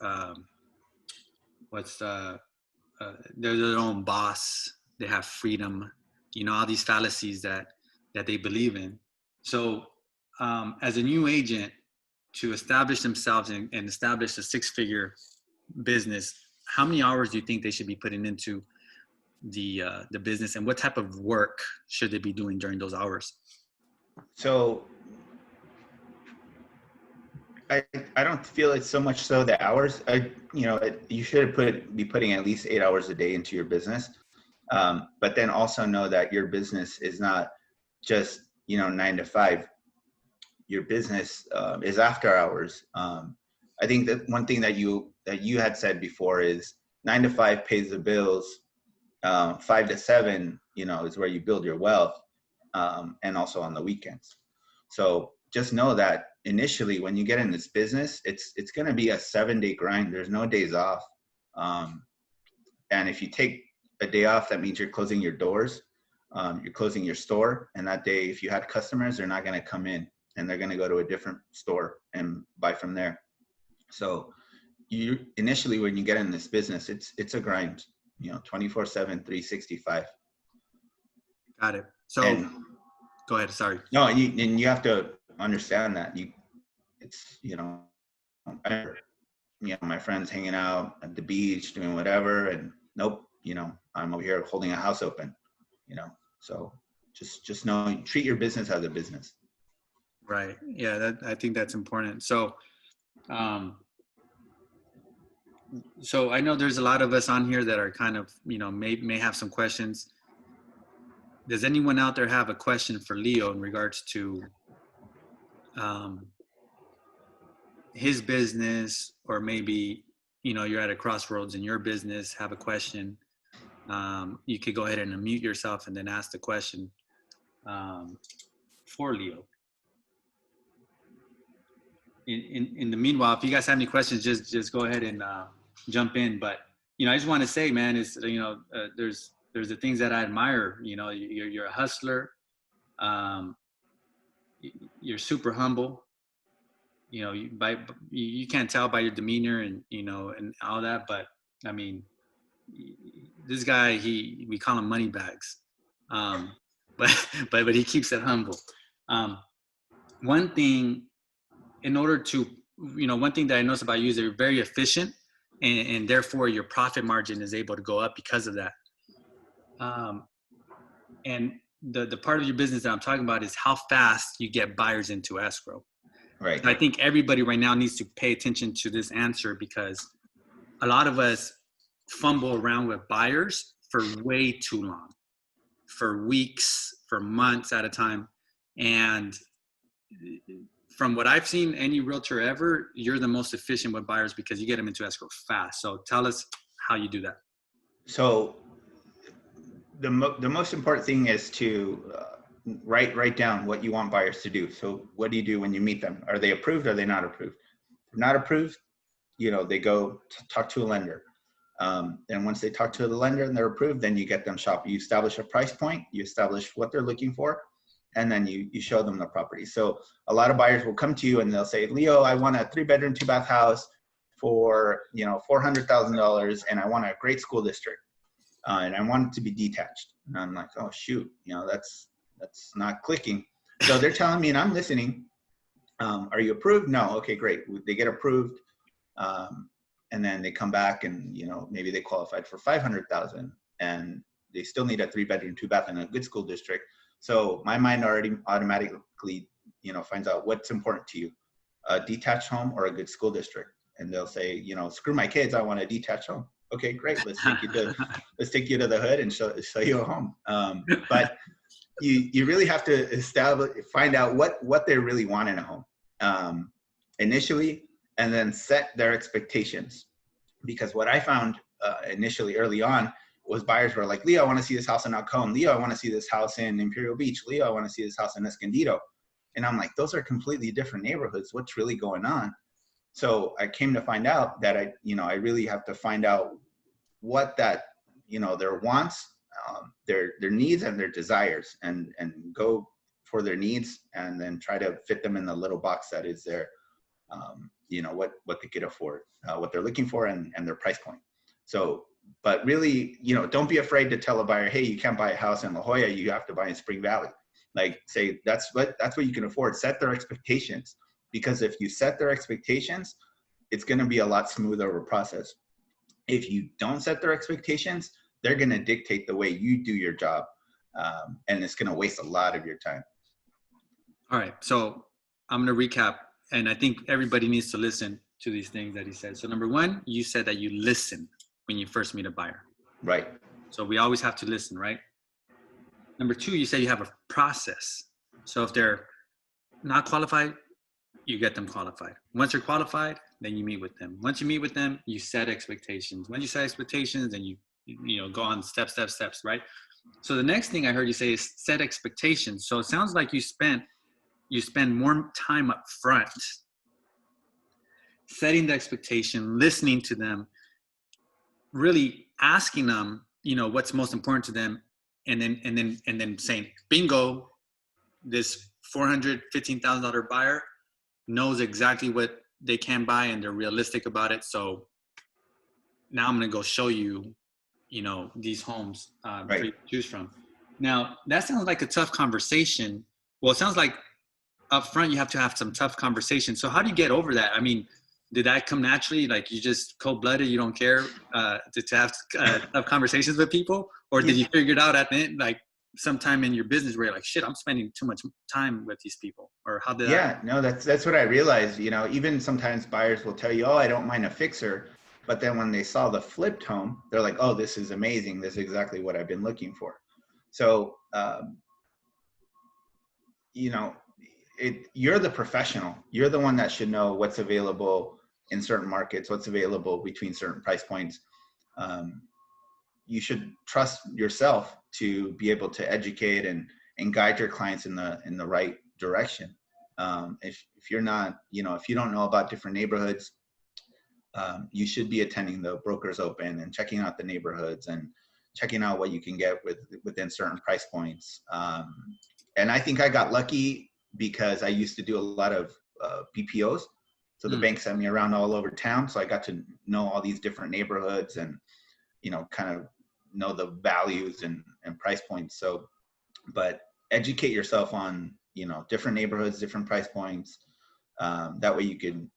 they're their own boss. They have freedom, all these fallacies that they believe in. So as a new agent, to establish themselves and establish a 6-figure business, how many hours do you think they should be putting into the business, and what type of work should they be doing during those hours? So I don't feel it's so much so the hours. You should be putting at least 8 hours a day into your business. But then also know that your business is not just 9 to 5. Your business is after hours. I think that one thing that you had said before is 9 to 5 pays the bills. 5 to 7, is where you build your wealth, and also on the weekends. So just know that initially when you get in this business, it's going to be a 7-day grind. There's no days off. And if you take a day off, that means you're closing your doors, you're closing your store. And that day, if you had customers, they're not going to come in, and they're going to go to a different store and buy from there. So you initially, when you get in this business, it's a grind, 24/7, 365. Got it. So And go ahead. Sorry. no, and you have to understand that it's, I, my friends hanging out at the beach, doing whatever, and nope, I'm over here holding a house open, so just know, treat your business as a business. Right. Yeah. I think that's important. So, so I know there's a lot of us on here that are kind of, may have some questions. Does anyone out there have a question for Leo in regards to his business, or maybe, you're at a crossroads in your business, have a question? You could go ahead and unmute yourself and then ask the question for Leo. In the meanwhile, if you guys have any questions, just go ahead and jump in. But I just want to say, man, is there's the things that I admire. You're a hustler. You're super humble. You can't tell by your demeanor and and all that. But I mean, this guy, we call him money bags, but he keeps it humble. One thing. In order to, one thing that I notice about you is that you're very efficient, and therefore your profit margin is able to go up because of that. And the part of your business that I'm talking about is how fast you get buyers into escrow. Right. And I think everybody right now needs to pay attention to this answer, because a lot of us fumble around with buyers for way too long, for weeks, for months at a time. And from what I've seen, any realtor ever, you're the most efficient with buyers because you get them into escrow fast. So tell us how you do that. So the most important thing is to write down what you want buyers to do. So what do you do when you meet them? Are they approved? Are they not approved? If not approved, they go to talk to a lender. And once they talk to the lender and they're approved, then you get them shopping. You establish a price point, you establish what they're looking for, and then you show them the property. So a lot of buyers will come to you and they'll say, Leo, I want a 3-bedroom, 2-bath house for, $400,000, and I want a great school district, and I want it to be detached. And I'm like, oh shoot, that's not clicking. So they're telling me, and I'm listening. Are you approved? No. Okay, great. They get approved, and then they come back and maybe they qualified for 500,000, and they still need a 3-bedroom, 2-bath in a good school district. So my mind already automatically, finds out what's important to you, a detached home or a good school district. And they'll say, screw my kids, I want a detached home. Okay, great. Let's take you to the hood and show you a home. But you really have to find out what they really want in a home initially, and then set their expectations. Because what I found initially early on was buyers were like, Leo, I want to see this house in El Cajon. Leo, I want to see this house in Imperial Beach. Leo, I want to see this house in Escondido. And I'm like, those are completely different neighborhoods. What's really going on? So I came to find out that I really have to find out what that, their wants, their needs and their desires, and go for their needs, and then try to fit them in the little box that is their, what they could afford, what they're looking for, and their price point. So, but really, don't be afraid to tell a buyer, hey, you can't buy a house in La Jolla, you have to buy in Spring Valley. Like, say that's what you can afford. Set their expectations, because if you set their expectations, it's going to be a lot smoother of a process. If you don't set their expectations, they're going to dictate the way you do your job, and it's going to waste a lot of your time. All right, so I'm going to recap, and I think everybody needs to listen to these things that he said. So number one, you said that you listen when you first meet a buyer. Right. So we always have to listen, right? Number two, you say you have a process. So if they're not qualified, you get them qualified. Once you're qualified, then you meet with them. Once you meet with them, you set expectations. When you set expectations, then you go on steps, right? So the next thing I heard you say is set expectations. So it sounds like you spend more time up front setting the expectation, listening to them, really asking them, what's most important to them, and then saying, bingo, this $415,000 buyer knows exactly what they can buy and they're realistic about it. So now I'm going to go show you, these homes for Right. you to choose from. Now, that sounds like a tough conversation. Well, it sounds like up front you have to have some tough conversations. So how do you get over that? I mean, did that come naturally? Like you just cold-blooded, you don't care to have tough conversations with people? Or did you figure it out at the end, like sometime in your business where you're like, shit, I'm spending too much time with these people? Or how did that? Yeah, no, that's what I realized. Even sometimes buyers will tell you, oh, I don't mind a fixer. But then when they saw the flipped home, they're like, oh, this is amazing. This is exactly what I've been looking for. So, you're the professional. You're the one that should know what's available in certain markets, what's available between certain price points. You should trust yourself to be able to educate and guide your clients in the right direction. If you're not, if you don't know about different neighborhoods, you should be attending the brokers open and checking out the neighborhoods and checking out what you can get within certain price points. And I think I got lucky because I used to do a lot of BPOs. So the bank sent me around all over town. So I got to know all these different neighborhoods and, kind of know the values and price points. So, but educate yourself on, different neighborhoods, different price points. That way you can,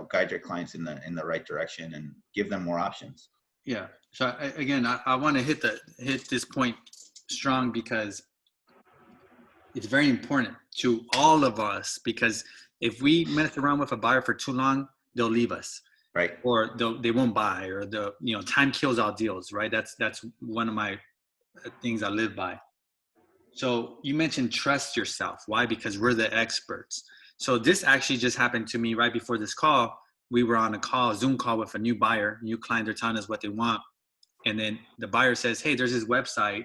guide your clients in the right direction and give them more options. Yeah. So I want to hit this point strong because it's very important to all of us, because if we mess around with a buyer for too long, they'll leave us. Right. Or they won't buy, or time kills all deals, right? That's one of my things I live by. So you mentioned trust yourself. Why? Because we're the experts. So this actually just happened to me right before this call. We were on a Zoom call with a new buyer, new client. They're telling us what they want. And then the buyer says, hey, there's this website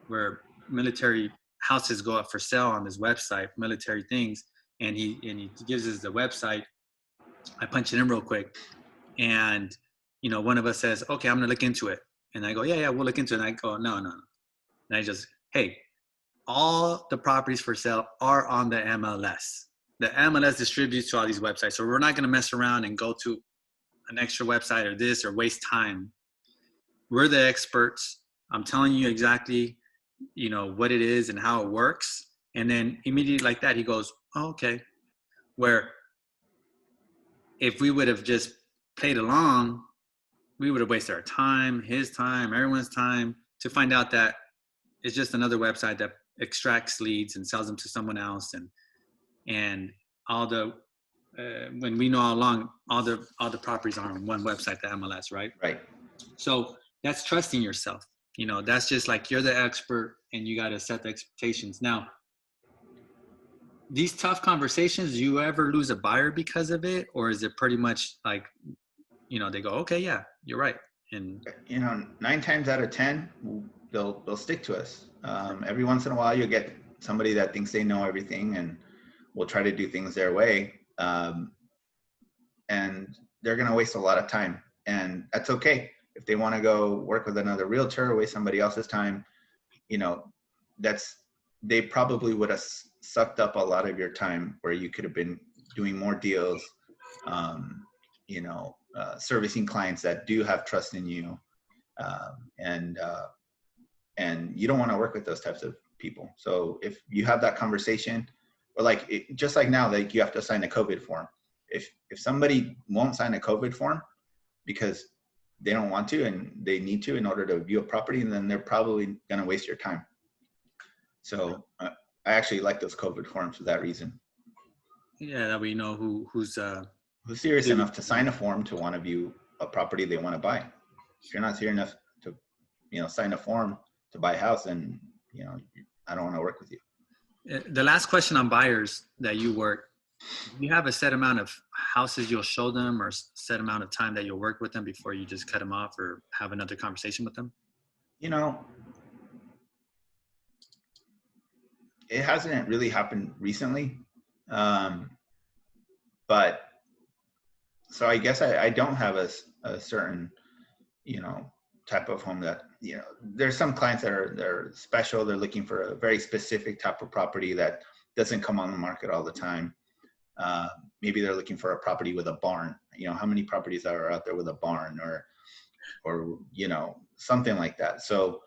where military houses go up for sale on this website, military things. And he gives us the website. I punch it in real quick. And, one of us says, okay, I'm going to look into it. And I go, yeah, we'll look into it. And I go, no. And I just, hey, all the properties for sale are on the MLS. The MLS distributes to all these websites. So we're not going to mess around and go to an extra website or this or waste time. We're the experts. I'm telling you exactly, what it is and how it works. And then immediately like that, he goes, oh, okay. Where if we would have just played along, we would have wasted our time, his time, everyone's time to find out that it's just another website that extracts leads and sells them to someone else. And all the, when we know all along, all the properties are on one website, the MLS, right? Right. So that's trusting yourself. That's just like you're the expert and you got to set the expectations. Now, these tough conversations, do you ever lose a buyer because of it? Or is it pretty much like, they go, okay, yeah, you're right. And 9 times out of 10, they'll stick to us. Every once in a while, you'll get somebody that thinks they know everything and will try to do things their way. And they're going to waste a lot of time. And that's okay. If they want to go work with another realtor or waste somebody else's time, they probably would have sucked up a lot of your time where you could have been doing more deals, servicing clients that do have trust in you. And you don't want to work with those types of people. So if you have that conversation, or just like now, like you have to sign a COVID form. If somebody won't sign a COVID form because they don't want to and they need to in order to view a property, and then they're probably going to waste your time. So I actually like those COVID forms for that reason. Yeah, that way you know who's serious enough to sign a form to want to view a property they want to buy. If you're not serious enough to, sign a form to buy a house, then, I don't want to work with you. The last question on buyers that you work, do you have a set amount of houses you'll show them, or a set amount of time that you'll work with them before you just cut them off or have another conversation with them? It hasn't really happened recently. But so I guess I don't have a certain, type of home that, there's some clients that they're special. They're looking for a very specific type of property that doesn't come on the market all the time. Maybe they're looking for a property with a barn. How many properties are out there with a barn, or something like that. So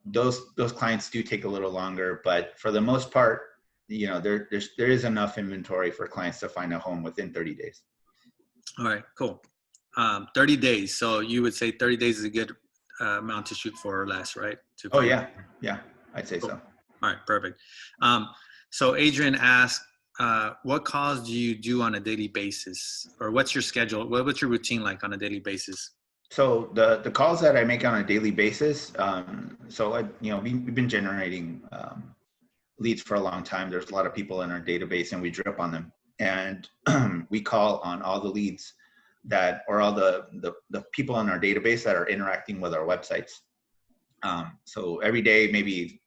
those clients do take a little longer, but for the most part, there is enough inventory for clients to find a home within 30 days. All right, cool. 30 days. So you would say 30 days is a good amount to shoot for or less, right? Oh yeah, I'd say cool. So. All right, perfect. So Adrian asked, what calls do you do on a daily basis, or what's your schedule? What's your routine like on a daily basis? So the calls that I make on a daily basis, we've been generating leads for a long time. There's a lot of people in our database, and we drip on them, and we call on all the leads or all the people in our database that are interacting with our websites. So every day, maybe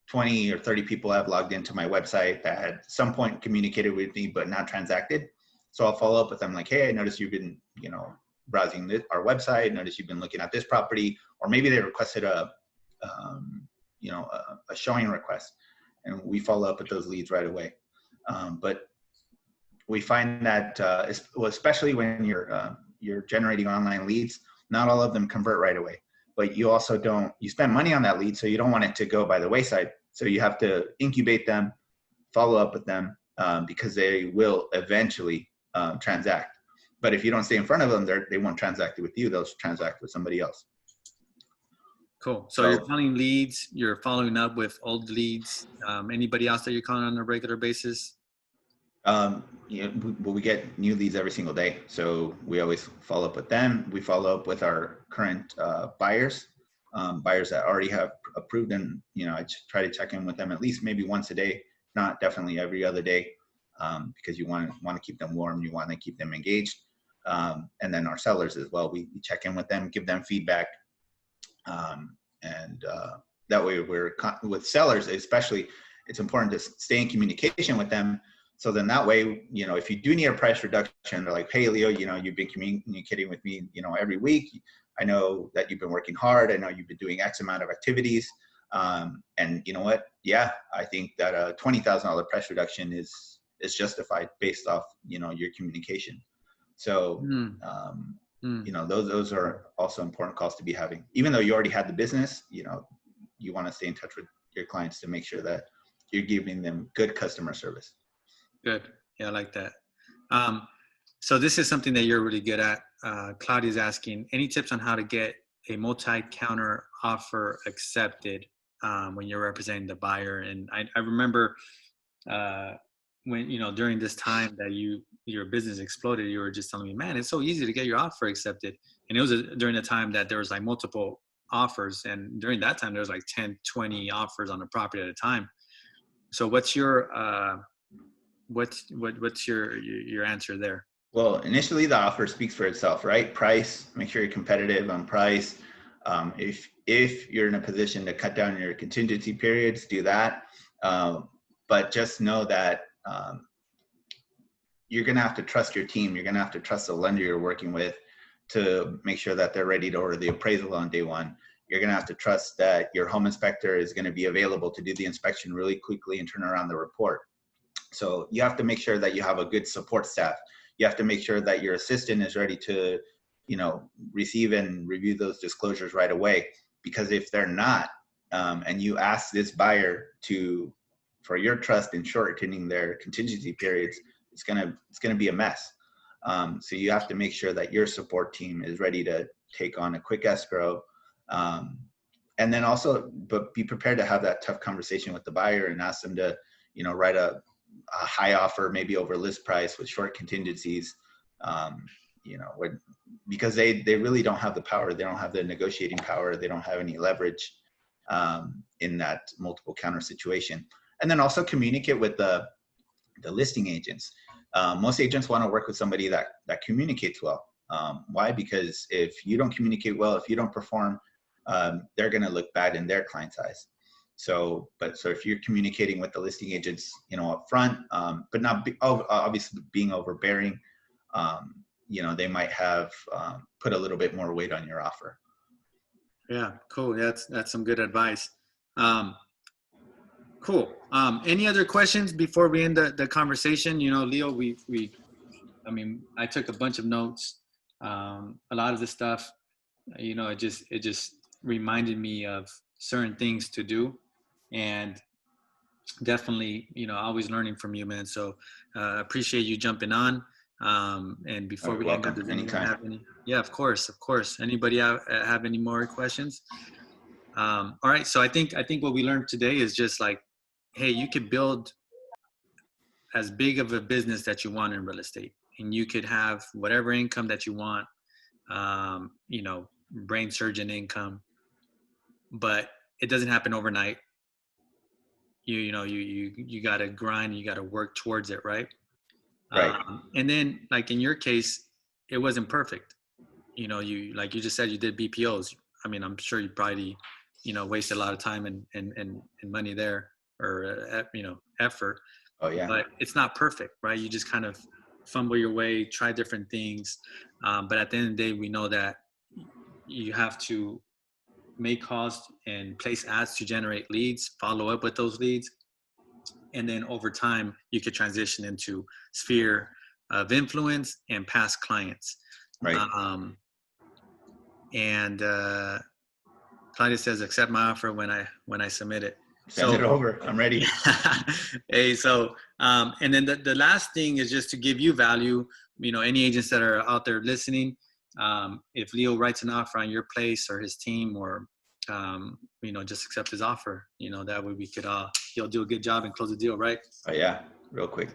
20 or 30 people have logged into my website that at some point communicated with me but not transacted. So I'll follow up with them like, hey, I noticed you've been browsing our website, noticed you've been looking at this property, or maybe they requested a showing request, and we follow up with those leads right away. But we find that especially when you're generating online leads, not all of them convert right away. But you spend money on that lead, so you don't want it to go by the wayside. So you have to incubate them, follow up with them, because they will eventually transact. But if you don't stay in front of them, they won't transact with you. They'll transact with somebody else. Cool. So you're calling leads, you're following up with old leads. Anybody else that you're calling on a regular basis? We get new leads every single day. So we always follow up with them. We follow up with our current buyers that already have approved. And, I try to check in with them at least maybe once a day, not definitely every other day, because you want to keep them warm. You want to keep them engaged. And then our sellers as well. We check in with them, give them feedback. And that way with sellers, especially, it's important to stay in communication with them. So then that way, if you do need a price reduction, they're like, hey, Leo, you've been communicating with me, every week. I know that you've been working hard. I know you've been doing X amount of activities. And you know what? Yeah, I think that a $20,000 price reduction is justified based off, your communication. So, those are also important calls to be having. Even though you already had the business, you want to stay in touch with your clients to make sure that you're giving them good customer service. Good. Yeah, I like that. So this is something that you're really good at. Claudia's asking, any tips on how to get a multi-counter offer accepted when you're representing the buyer? And I remember when, during this time that your business exploded, you were just telling me, man, it's so easy to get your offer accepted. And it was during the time that there was like multiple offers. And during that time, there was like 10, 20 offers on the property at a time. So what's your your answer there? Well, initially the offer speaks for itself, right? Price, make sure you're competitive on price. If you're in a position to cut down your contingency periods, do that. But just know that you're going to have to trust your team. You're going to have to trust the lender you're working with to make sure that they're ready to order the appraisal on day one. You're going to have to trust that your home inspector is going to be available to do the inspection really quickly and turn around the report. So you have to make sure that you have a good support staff. You have to make sure that your assistant is ready to, receive and review those disclosures right away. Because if they're not, and you ask this buyer for your trust in shortening their contingency periods, it's gonna be a mess. So you have to make sure that your support team is ready to take on a quick escrow. And then also, but be prepared to have that tough conversation with the buyer and ask them to, write a high offer, maybe over list price with short contingencies, because they really don't have the power. They don't have the negotiating power. They don't have any leverage in that multiple counter situation. And then also communicate with the listing agents. Most agents want to work with somebody that communicates well. Why? Because if you don't communicate well, if you don't perform, they're going to look bad in their client's eyes. So if you're communicating with the listing agents, up front, but not obviously being overbearing, they might have put a little bit more weight on your offer. Yeah, cool. That's some good advice. Cool. Any other questions before we end the conversation? You know, Leo, I mean, I took a bunch of notes. A lot of the stuff, you know, it just reminded me of certain things to do, and definitely, you know, always learning from you, man. So appreciate you jumping on. And before You're we end up, welcome. does anyone Anytime. have any? Yeah, of course, of course. Anybody have any more questions? All right. So I think what we learned today is just like, hey, you could build as big of a business that you want in real estate, and you could have whatever income that you want. You know, brain surgeon income, but it doesn't happen overnight. You know, you got to grind, you got to work towards it, right? Right. And then, like in your case, it wasn't perfect. You know, you like you just said, you did BPOs. I mean, I'm sure you probably, you know, wasted a lot of time and money there, or you know, effort. Oh yeah. But it's not perfect, right? You just kind of fumble your way, try different things. But at the end of the day, we know that you have to make calls and place ads to generate leads, follow up with those leads. And then over time, you could transition into sphere of influence and past clients. Right. And Claudia says, accept my offer when I submit it. Send it over. I'm ready. Hey, so, and then the last thing is just to give you value, you know, any agents that are out there listening, if Leo writes an offer on your place or his team, or, you know, just accept his offer, you know, that way we could, he'll do a good job and close the deal, right? Oh yeah, real quick.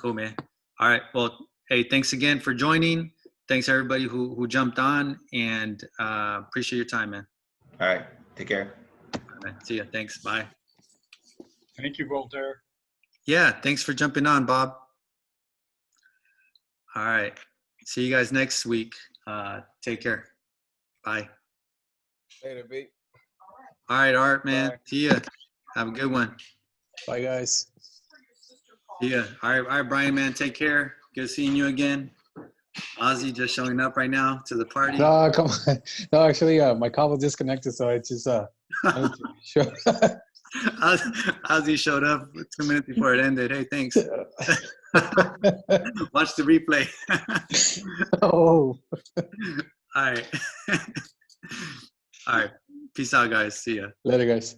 Cool, man. All right. Well, hey, thanks again for joining. Thanks everybody who jumped on, and appreciate your time, man. All right. Take care. All right, see ya. Thanks. Bye. Thank you, Voltaire. Yeah. Thanks for jumping on, Bob. All right. See you guys next week. Take care. Bye. Later, B. All right, Art, man. Bye. See ya. Have a good one. Bye, guys. See ya. All right, Brian, man. Take care. Good seeing you again. Ozzy just showing up right now to the party. No, come on. No, actually, my call was disconnected, so I just sure. Ozzy showed up 2 minutes before it ended. Hey, thanks. Watch the replay. Oh. All right. All right. Peace out, guys. See ya. Later, guys.